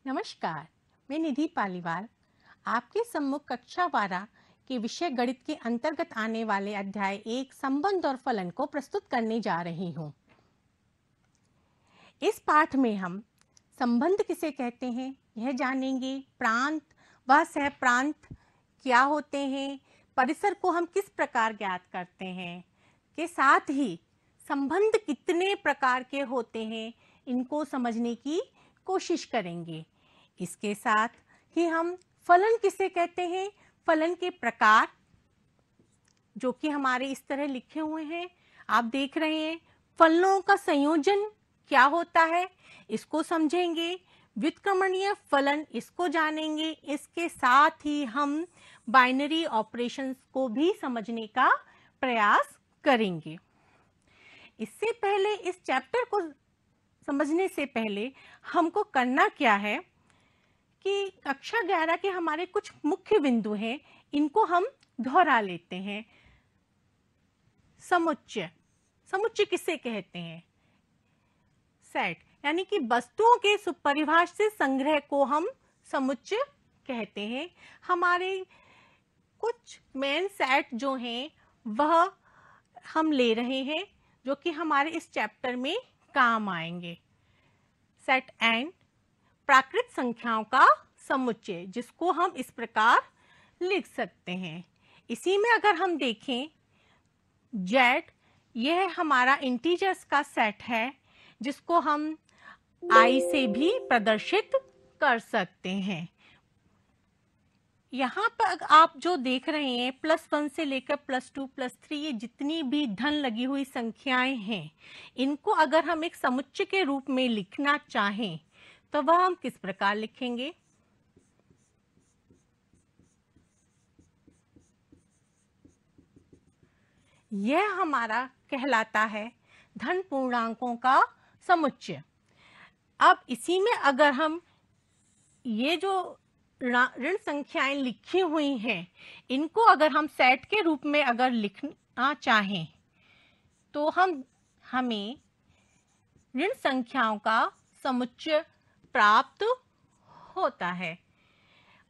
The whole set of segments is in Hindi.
नमस्कार, मैं निधि पालीवाल आपके सम्मुख कक्षा 12 के विषय गणित के अंतर्गत आने वाले अध्याय 1 संबंध और फलन को प्रस्तुत करने जा रही हूँ। इस पाठ में हम संबंध किसे कहते हैं यह जानेंगे, प्रांत व सहप्रांत क्या होते हैं, परिसर को हम किस प्रकार ज्ञात करते हैं, के साथ ही संबंध कितने प्रकार के होते हैं इनको समझने की कोशिश करेंगे। इसके साथ ही हम फलन किसे कहते हैं, फलन के प्रकार जो कि हमारे इस तरह लिखे हुए हैं, आप देख रहे हैं। फलनों का संयोजन क्या होता है इसको समझेंगे, व्युत्क्रमणीय फलन इसको जानेंगे। इसके साथ ही हम बाइनरी ऑपरेशंस को भी समझने का प्रयास करेंगे। इससे पहले, इस चैप्टर को समझने से पहले हमको करना क्या है कि कक्षा 11 के हमारे कुछ मुख्य बिंदु हैं, इनको हम दोहरा लेते हैं। समुच्चय, समुच्चय किसे कहते हैं? सेट, यानी कि वस्तुओं के सुपरिभाषित संग्रह को हम समुच्चय कहते हैं। हमारे कुछ मेन सेट जो हैं वह हम ले रहे हैं जो कि हमारे इस चैप्टर में काम आएंगे। सेट एन, प्राकृत संख्याओं का समुच्चय, जिसको हम इस प्रकार लिख सकते हैं। इसी में अगर हम देखें जेड, यह हमारा इंटीजर्स का सेट है जिसको हम आई से भी प्रदर्शित कर सकते हैं। यहाँ पर आप जो देख रहे हैं +1 से लेकर +2 +3, ये जितनी भी धन लगी हुई संख्याएं हैं, इनको अगर हम एक समुच्चय के रूप में लिखना चाहें तो वह हम किस प्रकार लिखेंगे? यह हमारा कहलाता है धन पूर्णांकों का समुच्चय। अब इसी में अगर हम ये जो ऋण संख्याएं लिखी हुई हैं, इनको अगर हम सेट के रूप में अगर लिखना चाहें तो हमें ऋण संख्याओं का समुच्चय प्राप्त होता है।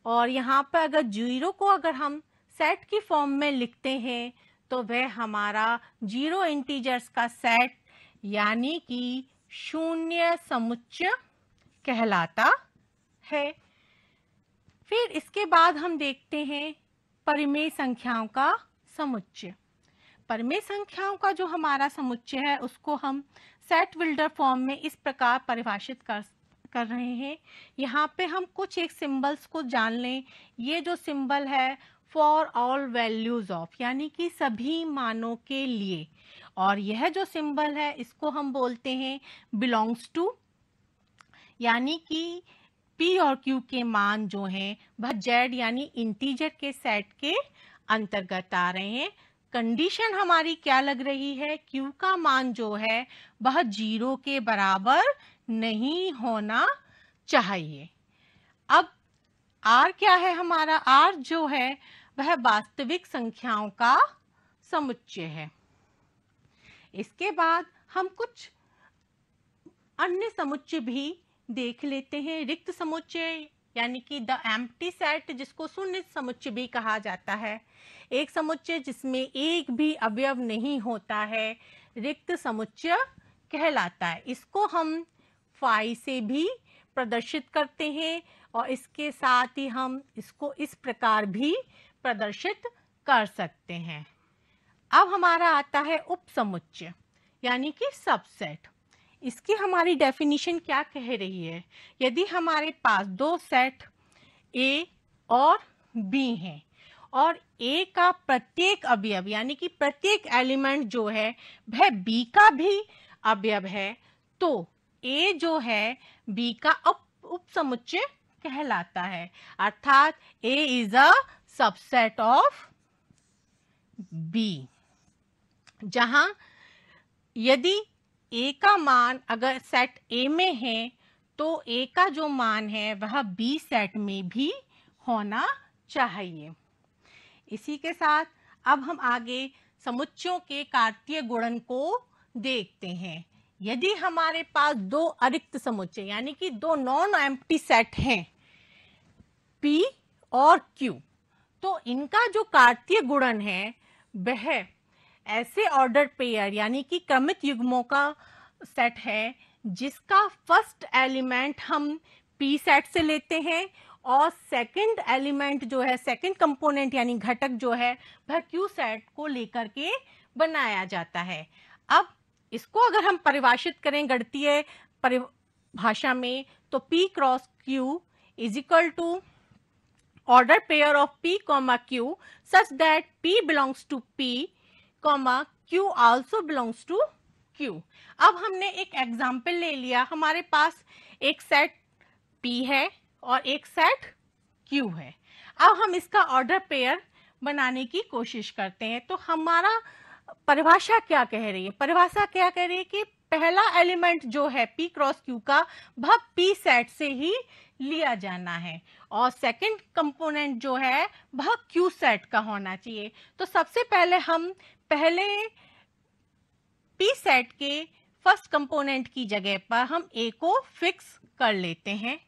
और यहाँ पर अगर जीरो को अगर हम सेट की फॉर्म में लिखते हैं तो वह हमारा जीरो इंटीजर्स का सेट यानी कि शून्य समुच्चय कहलाता है। फिर इसके बाद हम देखते हैं परिमेय संख्याओं का समुच्चय। परिमेय संख्याओं का जो हमारा समुच्चय है उसको हम सेट विल्डर फॉर्म में इस प्रकार परिभाषित कर रहे हैं। यहाँ पे हम कुछ एक सिंबल्स को जान लें। ये जो सिंबल है फॉर ऑल वैल्यूज ऑफ, यानी कि सभी मानों के लिए, और यह जो सिंबल है इसको हम बोलते हैं बिलोंग्स टू, यानी कि P और Q के मान जो हैं वह Z यानी इंटीजर के सेट के अंतर्गत आ रहे हैं। कंडीशन हमारी क्या लग रही है? Q का मान जो है वह 0 के बराबर नहीं होना चाहिए। अब R क्या है? हमारा R जो है वह वास्तविक संख्याओं का समुच्चय है। इसके बाद हम कुछ अन्य समुच्चय भी देख लेते हैं। रिक्त समुच्चय यानी कि द एम्प्टी सेट, जिसको शून्य समुच्चय भी कहा जाता है। एक समुच्चय जिसमें एक भी अवयव नहीं होता है रिक्त समुच्चय कहलाता है। इसको हम फाई से भी प्रदर्शित करते हैं और इसके साथ ही हम इसको इस प्रकार भी प्रदर्शित कर सकते हैं। अब हमारा आता है उपसमुच्चय यानी कि सबसेट। इसकी हमारी डेफिनेशन क्या कह रही है? यदि हमारे पास दो सेट A और B हैं और A का प्रत्येक अवयव यानी कि प्रत्येक एलिमेंट जो है वह B का भी अवयव है, तो A जो है B का उपसमुच्चय कहलाता है। अर्थात A is a subset of B, जहां यदि A का मान अगर सेट A में है तो A का जो मान है वह B सेट में भी होना चाहिए। इसी के साथ अब हम आगे समुच्चयों के कार्तीय गुणन को देखते हैं। यदि हमारे पास दो अरिक्त समुच्चय यानी कि दो नॉन एम्प्टी सेट हैं P और Q, तो इनका जो कार्तीय गुणन है वह ऐसे ऑर्डर पेयर यानी कि क्रमित युग्मों का सेट है जिसका फर्स्ट एलिमेंट हम P सेट से लेते हैं और सेकंड एलिमेंट जो है, सेकंड कंपोनेंट यानी घटक जो है वह Q सेट को लेकर के बनाया जाता है। अब इसको अगर हम परिभाषित करें गणितीय परिभाषा में, तो P cross Q is equal to order pair of P comma Q such that P belongs to P comma Q also belongs to Q। अब हमने एक एग्जाम्पल ले लिया, हमारे पास एक सेट P है और एक सेट Q है। अब हम इसका ऑर्डर पेयर बनाने की कोशिश करते हैं। तो हमारा परिभाषा क्या कह रही है? परिभाषा क्या कह रही है कि पहला एलिमेंट जो है P क्रॉस Q का वह P सेट से ही लिया जाना है और सेकंड कंपोनेंट जो है वह Q सेट का होना चाहिए। तो सबसे पहले हम पहले P सेट के फर्स्ट कंपोनेंट की जगह पर हम A को फिक्स कर लेते हैं।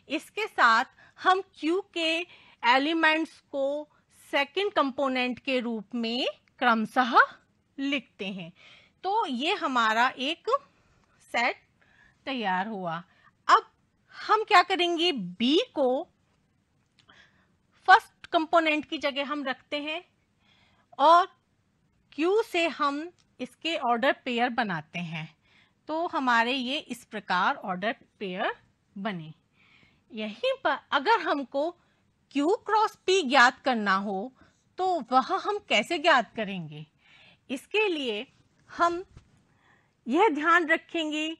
इसके साथ हम Q के एलिमेंट्स को सेकंड कंपोनेंट के रूप में क्रमशः लिखते हैं। तो ये हमारा एक सेट तैयार हुआ। अब हम क्या करेंगे, B को फर्स्ट कंपोनेंट की जगह हम रखते हैं और Q से हम इसके ऑर्डर पेयर बनाते हैं। तो हमारे ये इस प्रकार ऑर्डर पेयर बने। यहीं पर अगर हमको Q क्रॉस P ज्ञात करना हो तो वह हम कैसे ज्ञात करेंगे? इसके लिए हम यह ध्यान रखेंगे,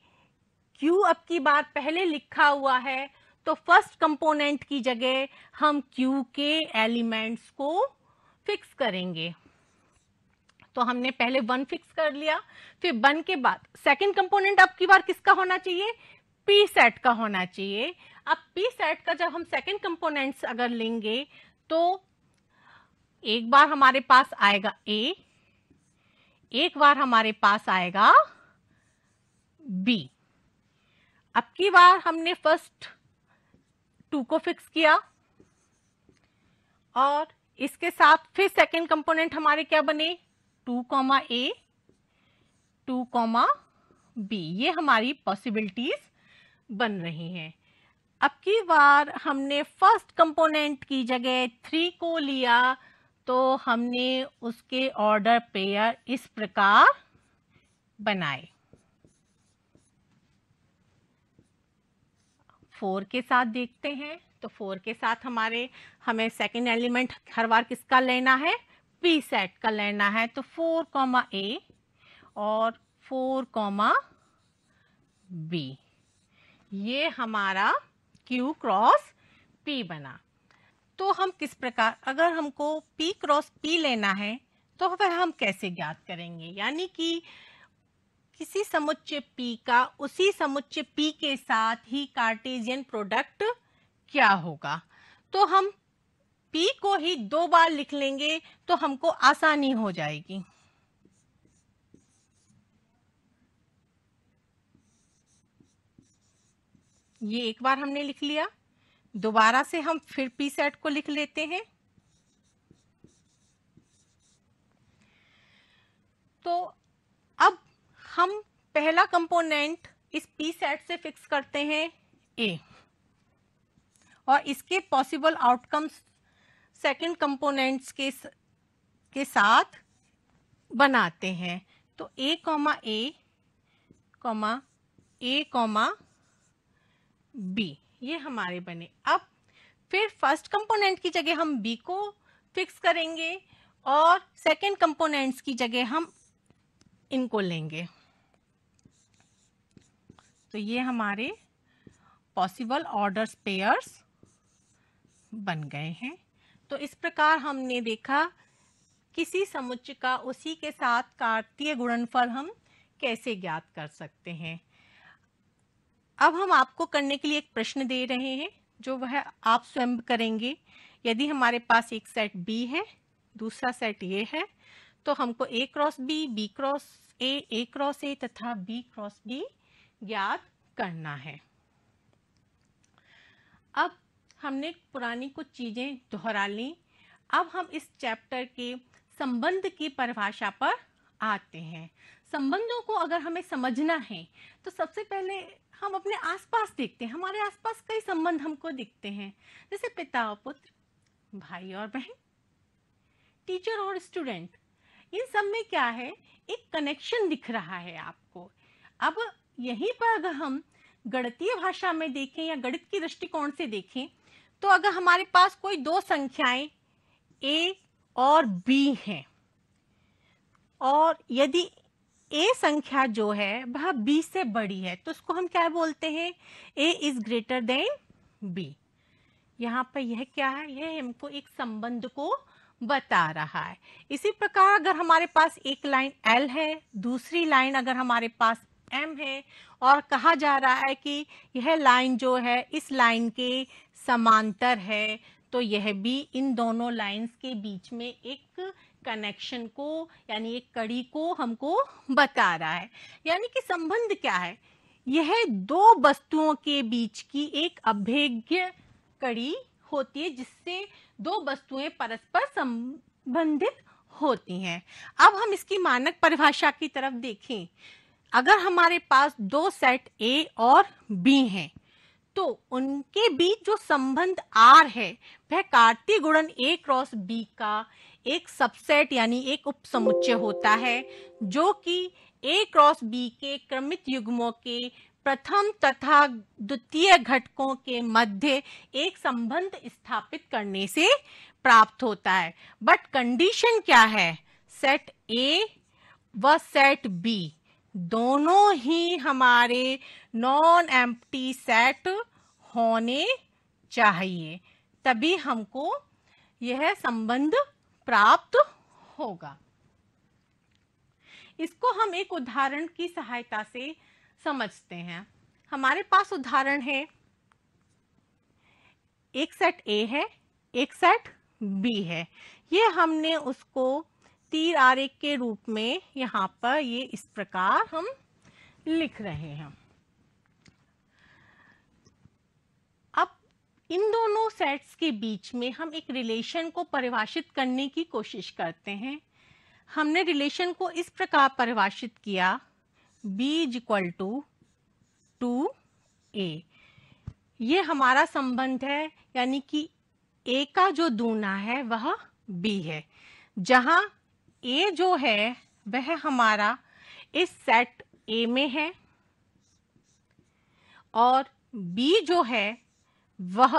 Q अब की बार पहले लिखा हुआ है तो फर्स्ट कंपोनेंट की जगह हम Q के एलिमेंट्स को फिक्स करेंगे। तो हमने पहले 1 फिक्स कर लिया, फिर 1 के बाद सेकंड कंपोनेंट अब की बार किसका होना चाहिए? P सेट का होना चाहिए। अब P सेट का जब हम सेकंड कंपोनेंट्स अगर लेंगे तो एक बार हमारे पास आएगा A, एक बार हमारे पास आएगा B। अब की बार हमने फर्स्ट 2 को फिक्स किया और इसके साथ फिर सेकंड कंपोनेंट हमारे क्या बने? 2, A, 2, B। ये हमारी पॉसिबिलिटीज बन रही हैं। अब की बार हमने फर्स्ट कंपोनेंट की जगह 3 को लिया तो हमने उसके ऑर्डर पेयर इस प्रकार बनाए। 4 के साथ देखते हैं तो 4 के साथ हमें सेकंड एलिमेंट हर बार किसका लेना है? P सेट का लेना है। तो 4, A और 4, B। ये हमारा Q क्रॉस P बना। तो हम किस प्रकार, अगर हमको P क्रॉस P लेना है तो वह हम कैसे ज्ञात करेंगे? यानी कि किसी समुच्चय P का उसी समुच्चय P के साथ ही कार्टेशियन प्रोडक्ट क्या होगा? तो हम P को ही 2 बार लिख लेंगे तो हमको आसानी हो जाएगी। ये एक बार हमने लिख लिया, दोबारा से हम फिर P सेट को लिख लेते हैं। तो अब हम पहला कंपोनेंट इस P सेट से फिक्स करते हैं A और इसके पॉसिबल आउटकम्स सेकंड कंपोनेंट्स के साथ बनाते हैं। तो A, A, B ये हमारे बने। अब फिर फर्स्ट कंपोनेंट की जगह हम B को फिक्स करेंगे और सेकंड कंपोनेंट्स की जगह हम इनको लेंगे। तो ये हमारे पॉसिबल ऑर्डर पेयर्स बन गए हैं। तो इस प्रकार हमने देखा किसी समुच्चय का उसी के साथ कार्तीय गुणनफल हम कैसे ज्ञात कर सकते हैं। अब हम आपको करने के लिए एक प्रश्न दे रहे हैं जो वह आप स्वयं करेंगे। यदि हमारे पास एक सेट B है, दूसरा सेट ये है, तो हमको A cross B, B cross A cross ए तथा बी क्रॉस बी ज्ञात करना है। अब हमने पुरानी कुछ चीजें दोहरा ली। अब हम इस चैप्टर के संबंध की परिभाषा पर आते हैं। संबंधों को अगर हमें समझना है तो सबसे पहले हम अपने आसपास देखते हैं। हमारे आसपास कई संबंध हमको दिखते हैं, जैसे पिता और पुत्र, भाई और बहन, टीचर और स्टूडेंट। इन सब में क्या है, एक कनेक्शन दिख रहा है आपको। अब यहीं पर अगर हम गणितीय भाषा में देखें या गणित की दृष्टिकोण से देखें तो अगर हमारे पास कोई दो संख्याएं a और b हैं और यदि a संख्या जो है वह b से बड़ी है तो उसको हम क्या बोलते हैं, a is greater than b। यहाँ पर यह क्या है, यह हमको एक संबंध को बता रहा है। इसी प्रकार अगर हमारे पास एक लाइन L है, दूसरी लाइन अगर हमारे पास M है और कहा जा रहा है कि यह लाइन जो है इस लाइन के समांतर है, तो यह भी इन दोनों लाइंस के बीच में एक कनेक्शन को यानी एक कड़ी को हमको बता रहा है। यानी कि संबंध क्या है, यह दो वस्तुओं के बीच की एक अभेद्य कड़ी होती है जिससे दो वस्तुएं परस्पर संबंधित होती हैं। अब हम इसकी मानक परिभाषा की तरफ देखें। अगर हमारे पास दो सेट A और B हैं तो उनके बीच जो संबंध R है वह कार्तीय गुणन A क्रॉस B का एक सबसेट यानी एक उपसमुच्चय होता है, जो कि A क्रॉस B के क्रमित युग्मों के प्रथम तथा द्वितीय घटकों के मध्य एक संबंध स्थापित करने से प्राप्त होता है। बट कंडीशन क्या है, सेट A व सेट B दोनों ही हमारे नॉन एम्प्टी सेट होने चाहिए, तभी हमको यह संबंध प्राप्त होगा। इसको हम एक उदाहरण की सहायता से समझते हैं। हमारे पास उदाहरण है, एक सेट A है, एक सेट B है। ये हमने उसको तीर आरेख के रूप में यहाँ पर ये इस प्रकार हम लिख रहे हैं। अब इन दोनों सेट्स के बीच में हम एक रिलेशन को परिभाषित करने की कोशिश करते हैं। हमने रिलेशन को इस प्रकार परिभाषित किया, b is equal to 2a। ये हमारा संबंध है, यानी कि a का जो दूना है वह b है, जहां a जो है वह हमारा इस सेट A में है और b जो है वह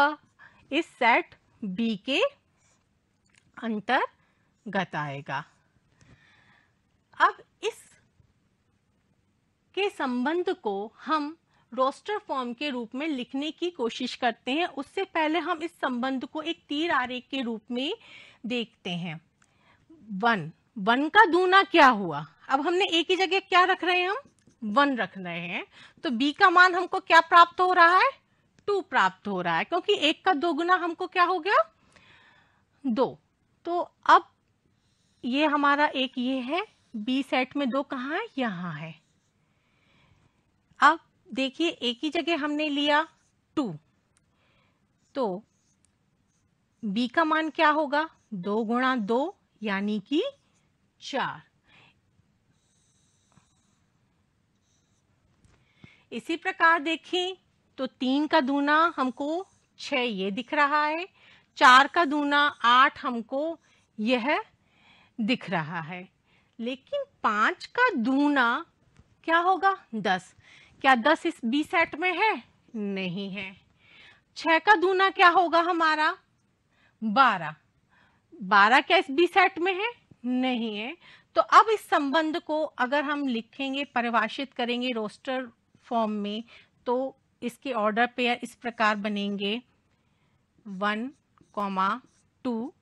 इस सेट B के अंतर्गत आएगा। अब इस के संबंध को हम रोस्टर फॉर्म के रूप में लिखने की कोशिश करते हैं। उससे पहले हम इस संबंध को एक तीर आरेख के रूप में देखते हैं। 1 का दूना क्या हुआ, अब हमने A की जगह क्या रख रहे हैं, हम 1 रख रहे हैं, तो B का मान हमको क्या प्राप्त हो रहा है, 2 प्राप्त हो रहा है, क्योंकि 1 का दोगुना हमको क्या हो गया, 2। तो अब ये हमारा एक ये है, B सेट में 2 कहाँ है, यहाँ है। अब देखिए A की जगह हमने लिया 2, तो B का मान क्या होगा, 2 गुणा 2 यानी कि 4। इसी प्रकार देखें तो 3 का दूना हमको 6 ये दिख रहा है, 4 का दूना 8 हमको यह दिख रहा है, लेकिन 5 का दूना क्या होगा, 10। क्या 10 इस बी सेट में है, नहीं है। 6 का दूना क्या होगा हमारा, 12। 12 क्या इस बी सेट में है, नहीं है। तो अब इस संबंध को अगर हम लिखेंगे, परिभाषित करेंगे रोस्टर फॉर्म में, तो इसके ऑर्डर पेयर इस प्रकार बनेंगे 1, 2,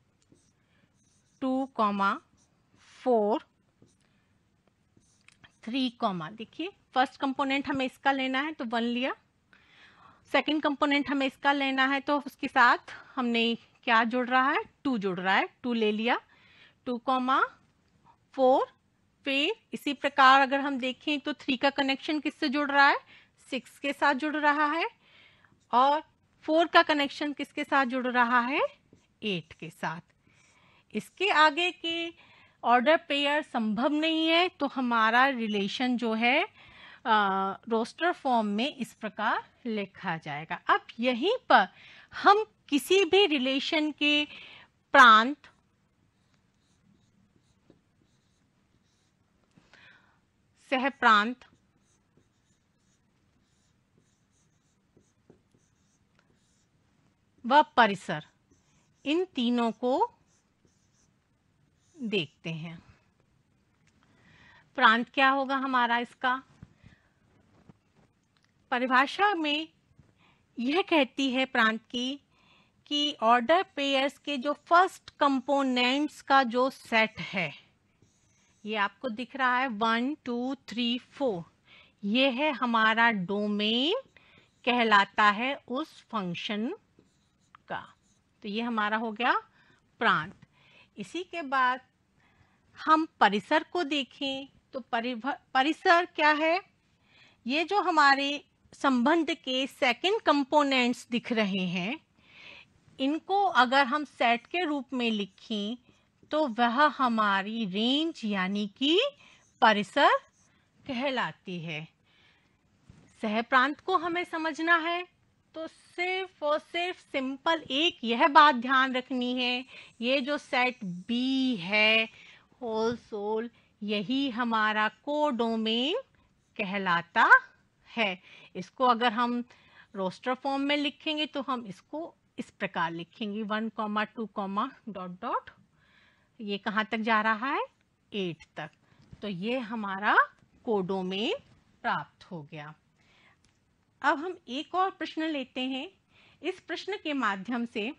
2, 4, 3, देखिए फर्स्ट कंपोनेंट हमें इसका लेना है तो 1 लिया, सेकंड कंपोनेंट हमें इसका लेना है तो उसके साथ हमने क्या जुड़ रहा है, 2 जुड़ रहा है, 2 ले लिया, 2, 4, फिर इस इसी प्रकार अगर हम देखें तो 3 का कनेक्शन किससे जुड़ रहा है, 6 के साथ जुड़ रहा है, और 4 का कनेक्शन किसके साथ जुड़ रहा है, 8 के साथ। इसके आगे के ऑर्डर पेयर संभव नहीं है, तो हमारा रिलेशन जो है रोस्टर फॉर्म में इस प्रकार लिखा जाएगा। अब यहीं पर हम किसी भी रिलेशन के प्रांत, सहप्रांत, व परिसर, इन तीनों को देखते हैं। प्रांत क्या होगा हमारा, इसका परिभाषा में यह कहती है प्रांत की कि ऑर्डर पेयर्स के जो फर्स्ट कंपोनेंट्स का जो सेट है, ये आपको दिख रहा है 1 2 3 4, ये है हमारा डोमेन कहलाता है उस फंक्शन का। तो ये हमारा हो गया प्रांत। इसी के बाद हम परिसर को देखें तो परिसर क्या है, ये जो हमारे संबंध के सेकंड कंपोनेंट्स दिख रहे हैं, इनको अगर हम सेट के रूप में लिखें तो वह हमारी रेंज यानी कि परिसर कहलाती है। सहप्रांत को हमें समझना है तो सिर्फ और सिर्फ सिंपल एक यह बात ध्यान रखनी है, ये जो सेट बी है होल सोल, यही हमारा कोडोमेन कहलाता है। इसको अगर हम रोस्टर फॉर्म में लिखेंगे तो हम इसको इस प्रकार लिखेंगे 1, 2, डॉट डॉट, ये कहाँ तक जा रहा है, 8 तक। तो ये हमारा कोडोमेन प्राप्त हो गया। अब हम एक और प्रश्न लेते हैं। इस प्रश्न के माध्यम से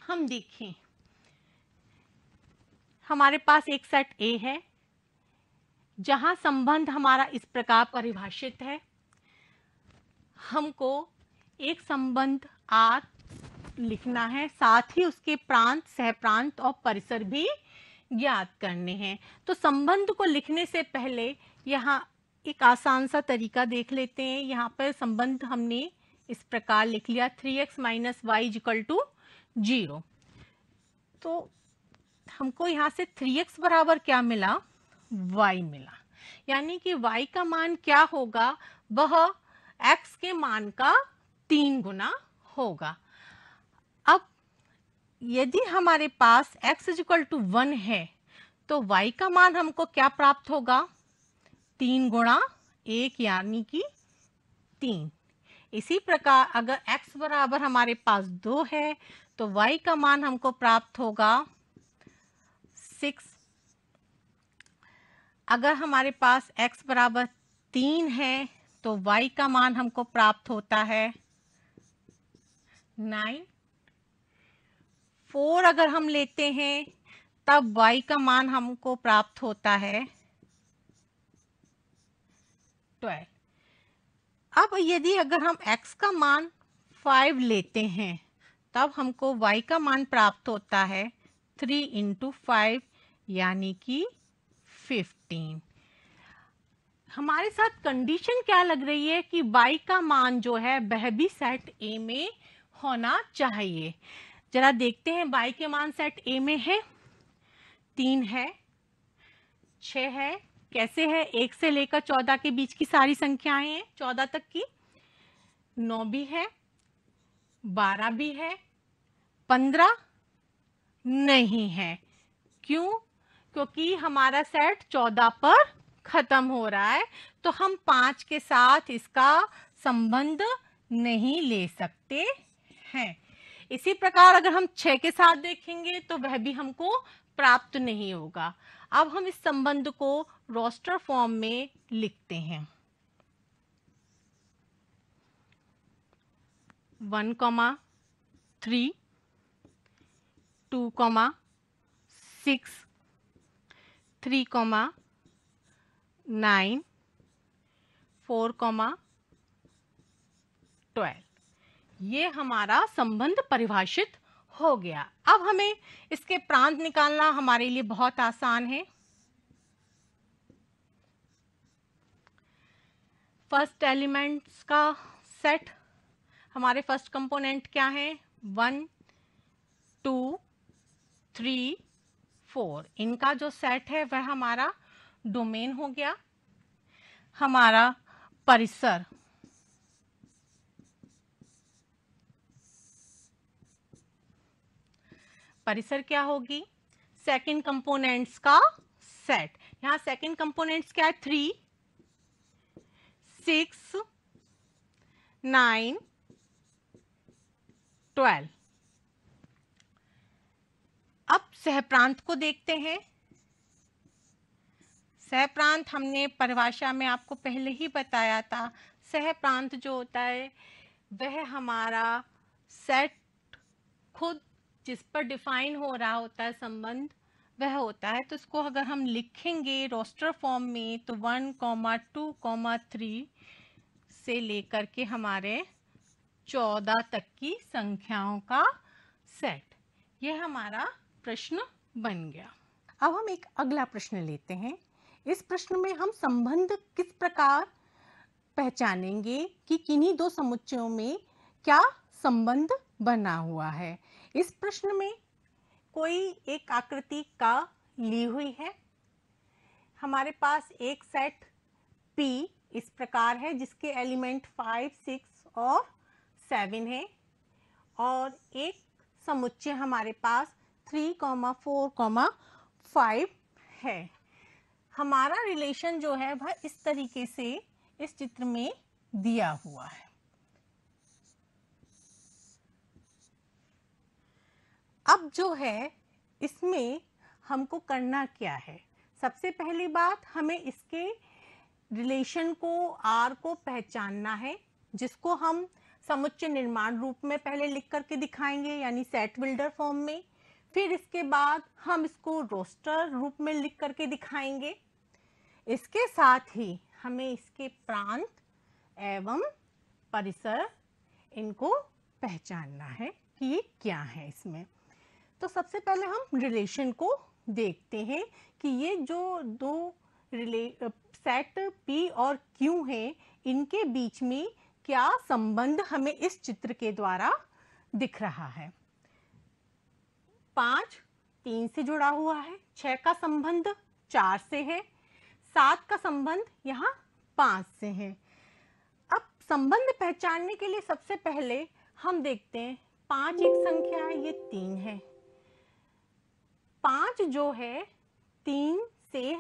हम देखें, हमारे पास एक सेट A है जहां संबंध हमारा इस प्रकार परिभाषित है। हमको एक संबंध R लिखना है, साथ ही उसके प्रांत, सहप्रांत और परिसर भी ज्ञात करने हैं। तो संबंध को लिखने से पहले यहाँ एक आसान सा तरीका देख लेते हैं। यहाँ पर संबंध हमने इस प्रकार लिख लिया 3x - y = 0। तो हमको यहाँ से 3x बराबर क्या मिला, y मिला, यानी कि y का मान क्या होगा, वह x के मान का 3 गुना होगा। अब यदि हमारे पास x = 1 है तो y का मान हमको क्या प्राप्त होगा, 3 गुणा 1 यानी कि 3। इसी प्रकार अगर x बराबर हमारे पास 2 है तो y का मान हमको प्राप्त होगा 6। अगर हमारे पास x बराबर 3 है तो y का मान हमको प्राप्त होता है 9। 4 अगर हम लेते हैं तब y का मान हमको प्राप्त होता है 12। अब यदि अगर हम x का मान 5 लेते हैं तब हमको y का मान प्राप्त होता है 3 × 5 यानी कि 15। हमारे साथ कंडीशन क्या लग रही है कि y का मान जो है वह भी सेट A में होना चाहिए। जरा देखते हैं y के मान सेट A में है, 3 है, 6 है, कैसे है, 1 से लेकर 14 के बीच की सारी संख्याएं हैं, 14 तक की, 9 भी है, 12 भी है, 15 नहीं है। क्यों? क्योंकि हमारा सेट 14 पर खत्म हो रहा है, तो हम 5 के साथ इसका संबंध नहीं ले सकते हैं। इसी प्रकार अगर हम 6 के साथ देखेंगे तो वह भी हमको प्राप्त नहीं होगा। अब हम इस संबंध को रोस्टर फॉर्म में लिखते हैं। 1, 3, 2, 6, 3, 9, 4, 12। ये हमारा संबंध परिभाषित हो गया। अब हमें इसके प्रांत निकालना हमारे लिए बहुत आसान है। फर्स्ट एलिमेंट्स का सेट, हमारे फर्स्ट कंपोनेंट क्या है, 1 2 3 4, इनका जो सेट है वह हमारा डोमेन हो गया। हमारा परिसर, परिसर क्या होगी, सेकंड कंपोनेंट्स का सेट। यहाँ सेकंड कंपोनेंट्स क्या है, 3 6 9 12। अब सहप्रांत को देखते हैं। सहप्रांत हमने परिभाषा में आपको पहले ही बताया था। सहप्रांत जो होता है वह हमारा सेट खुद जिस पर डिफाइन हो रहा होता है संबंध वह होता है। तो इसको अगर हम लिखेंगे रोस्टर फॉर्म में तो 1, 2, 3 से लेकर के हमारे 14 तक की संख्याओं का सेट, यह हमारा प्रश्न बन गया। अब हम एक अगला प्रश्न लेते हैं। इस प्रश्न में हम संबंध किस प्रकार पहचानेंगे कि किन्हीं दो समुच्चयों में क्या संबंध बना हुआ है। इस प्रश्न में कोई एक आकृति का ली हुई है। हमारे पास एक सेट P इस प्रकार है जिसके एलिमेंट 5, 6 और 7 है, और एक समुच्चय हमारे पास 3, 4, 5 है। हमारा रिलेशन जो है वह इस तरीके से इस चित्र में दिया हुआ है। अब जो है इसमें हमको करना क्या है, सबसे पहली बात हमें इसके रिलेशन को, आर को पहचानना है, जिसको हम समुच्चय निर्माण रूप में पहले लिख करके दिखाएंगे यानी सेट बिल्डर फॉर्म में। फिर इसके बाद हम इसको रोस्टर रूप में लिख करके दिखाएंगे। इसके साथ ही हमें इसके प्रांत एवं परिसर इनको पहचानना है कि ये क्या है इसमें। तो सबसे पहले हम रिलेशन को देखते हैं कि ये जो दो सेट P और Q हैं इनके बीच में क्या संबंध हमें इस चित्र के द्वारा दिख रहा है। 5 3 से जुड़ा हुआ है, 6 का संबंध 4 से है, 7 का संबंध यहाँ 5 से है। अब संबंध पहचानने के लिए सबसे पहले हम देखते हैं 5 एक संख्या है, ये 3 है। 5 जो है 3 से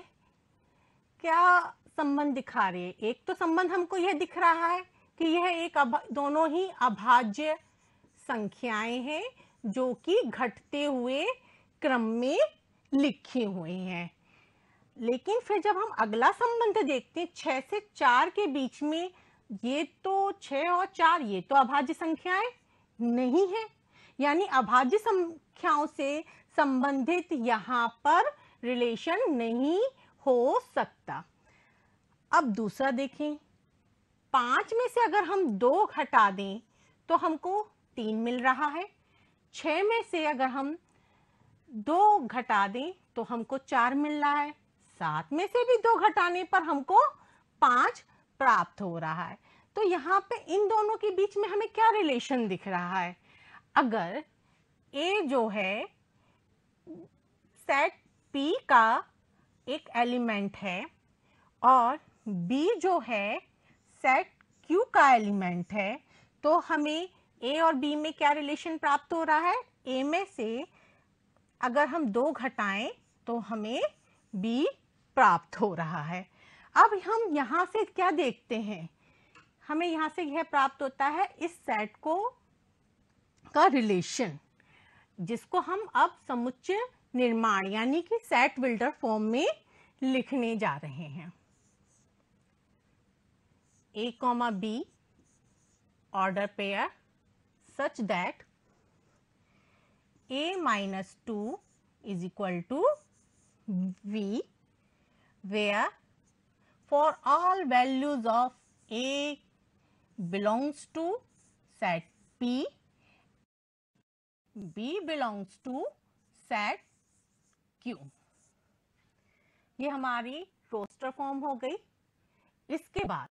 क्या संबंध दिखा रही है, एक तो संबंध हमको यह दिख रहा है कि यह एक दोनों ही अभाज्य संख्याएं हैं जो कि घटते हुए क्रम में लिखी हुई हैं। लेकिन फिर जब हम अगला संबंध देखते हैं 6 से 4 के बीच में, ये तो 6 और 4 ये तो अभाज्य संख्याएं नहीं है, यानी अभाज्य संख्याओं से संबंधित यहाँ पर रिलेशन नहीं हो सकता। अब दूसरा देखें, 5 में से अगर हम 2 घटा दें तो हमको 3 मिल रहा है। 6 में से अगर हम 2 घटा दें तो हमको 4 मिल रहा है। 7 में से भी 2 घटाने पर हमको 5 प्राप्त हो रहा है। तो यहाँ पे इन दोनों के बीच में हमें क्या रिलेशन दिख रहा है, अगर A जो है सेट P का एक एलिमेंट है और B जो है सेट Q का एलिमेंट है, तो हमें A और B में क्या रिलेशन प्राप्त हो रहा है, A में से अगर हम 2 घटाएं तो हमें B प्राप्त हो रहा है। अब हम यहाँ से क्या देखते हैं, हमें यहाँ से यह प्राप्त होता है इस सेट को का रिलेशन, जिसको हम अब समुच्चय निर्माण यानी कि सेट बिल्डर फॉर्म में लिखने जा रहे हैं। A, B order pair such that A minus 2 is equal to V, where for all values of A belongs to set P, B belongs to set Q। ये हमारी रोस्टर फॉर्म हो गई। इसके बाद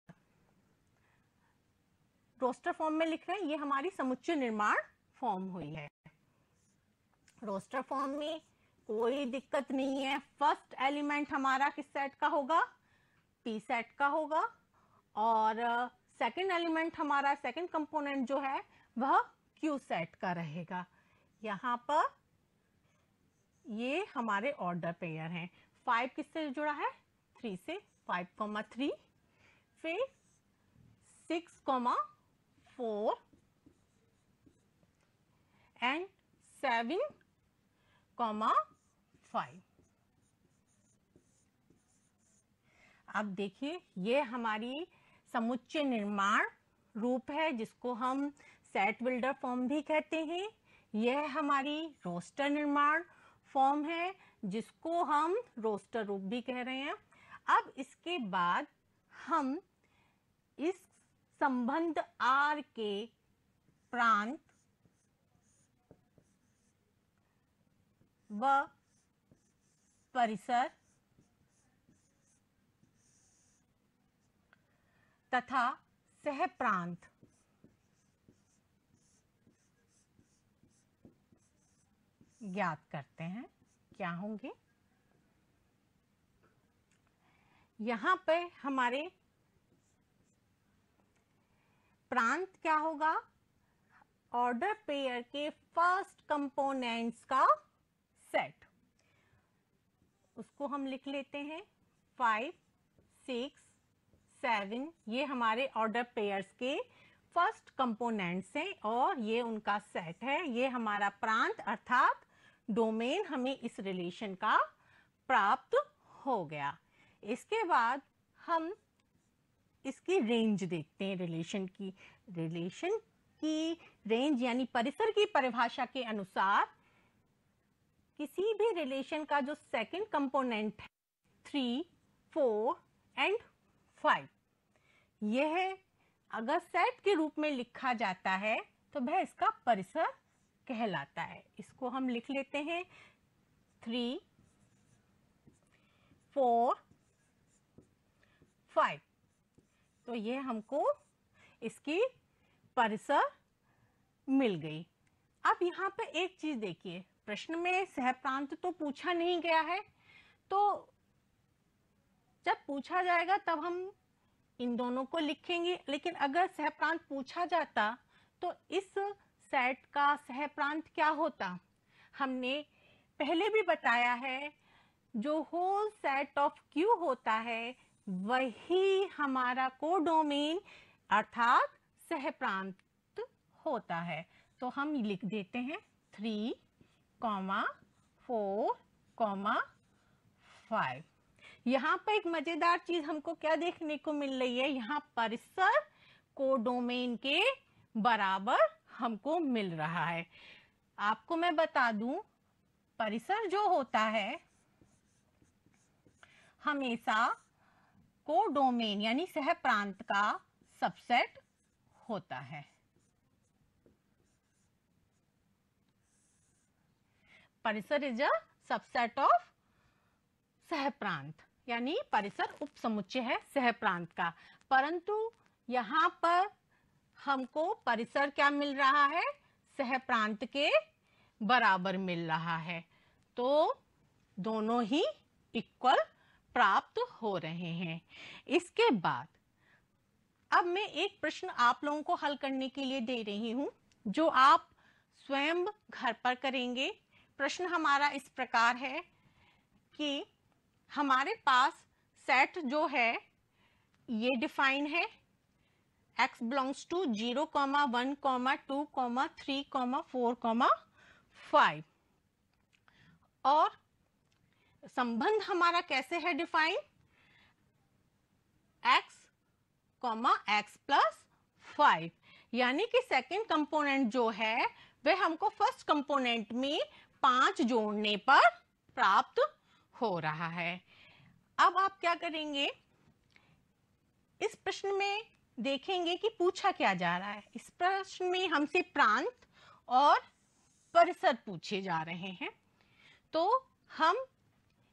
रोस्टर फॉर्म में लिख रहे हैं, ये हमारी समुच्चय निर्माण फॉर्म हुई है। रोस्टर फॉर्म में कोई दिक्कत नहीं है। फर्स्ट एलिमेंट हमारा किस सेट का होगा? पी सेट का होगा, और सेकंड एलिमेंट हमारा, सेकंड कंपोनेंट जो है वह क्यू सेट का रहेगा। यहाँ पर ये हमारे ऑर्डर पेयर हैं। 5 किससे जुड़ा है? 3 से। 5,3, फिर 6,4 एंड 7,5। अब देखिए, ये हमारी समुच्चय निर्माण रूप है, जिसको हम सेट बिल्डर फॉर्म भी कहते हैं। यह हमारी रोस्टर निर्माण फॉर्म है, जिसको हम रोस्टर रूप भी कह रहे हैं। अब इसके बाद हम इस संबंध R के प्रांत व परिसर तथा सहप्रांत ज्ञात करते हैं। क्या होंगे? यहां पे हमारे प्रांत क्या होगा? ऑर्डर पेयर के फर्स्ट कंपोनेंट्स का सेट। उसको हम लिख लेते हैं 5, 6, 7। ये हमारे ऑर्डर पेयर्स के फर्स्ट कंपोनेंट्स हैं और ये उनका सेट है। ये हमारा प्रांत अर्थात डोमेन हमें इस रिलेशन का प्राप्त हो गया। इसके बाद हम इसकी रेंज देखते हैं। रिलेशन की रेंज यानी परिसर की परिभाषा के अनुसार किसी भी रिलेशन का जो सेकंड कंपोनेंट है 3, 4 एंड 5, यह अगर सेट के रूप में लिखा जाता है तो वह इसका परिसर कहलाता है। इसको हम लिख लेते हैं 3, 4, 5। तो ये हमको इसकी परिसर मिल गई। अब यहाँ पे एक चीज देखिए, प्रश्न में सहप्रांत तो पूछा नहीं गया है, तो जब पूछा जाएगा तब हम इन दोनों को लिखेंगे। लेकिन अगर सहप्रांत पूछा जाता तो इस सेट का सहप्रांत क्या होता? हमने पहले भी बताया है, जो होल सेट ऑफ क्यू होता है वही हमारा कोडोमेन अर्थात सहप्रांत होता है। तो हम लिख देते हैं 3, 4, 5। यहाँ पर एक मजेदार चीज हमको क्या देखने को मिल रही है? यहाँ परिसर कोडोमेन के बराबर हमको मिल रहा है। आपको मैं बता दूं, परिसर जो होता है हमेशा कोडोमेन यानी सहप्रांत का सबसेट होता है। परिसर इज अ सबसेट ऑफ सहप्रांत, यानी परिसर उपसमुच्चय है सहप्रांत का। परंतु यहाँ पर हमको परिसर क्या मिल रहा है? सहप्रांत के बराबर मिल रहा है। तो दोनों ही इक्वल प्राप्त हो रहे हैं। इसके बाद अब मैं एक प्रश्न आप लोगों को हल करने के लिए दे रही हूं, जो आप स्वयं घर पर करेंगे। प्रश्न हमारा इस प्रकार है कि हमारे पास सेट जो है ये डिफाइन है, x बिलोंग्स टू 0, 1, 2, 3, 4, 5। और संबंध हमारा कैसे है डिफाइन? x, x प्लस 5, यानी कि सेकंड कंपोनेंट जो है वह हमको फर्स्ट कंपोनेंट में 5 जोड़ने पर प्राप्त हो रहा है। अब आप क्या करेंगे? इस प्रश्न में देखेंगे कि पूछा क्या जा रहा है। इस प्रश्न में हमसे प्रांत और परिसर पूछे जा रहे हैं। तो हम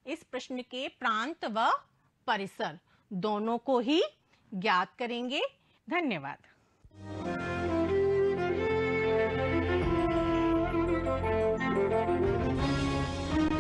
इस प्रश्न के प्रांत व परिसर दोनों को ही ज्ञात करेंगे। धन्यवाद।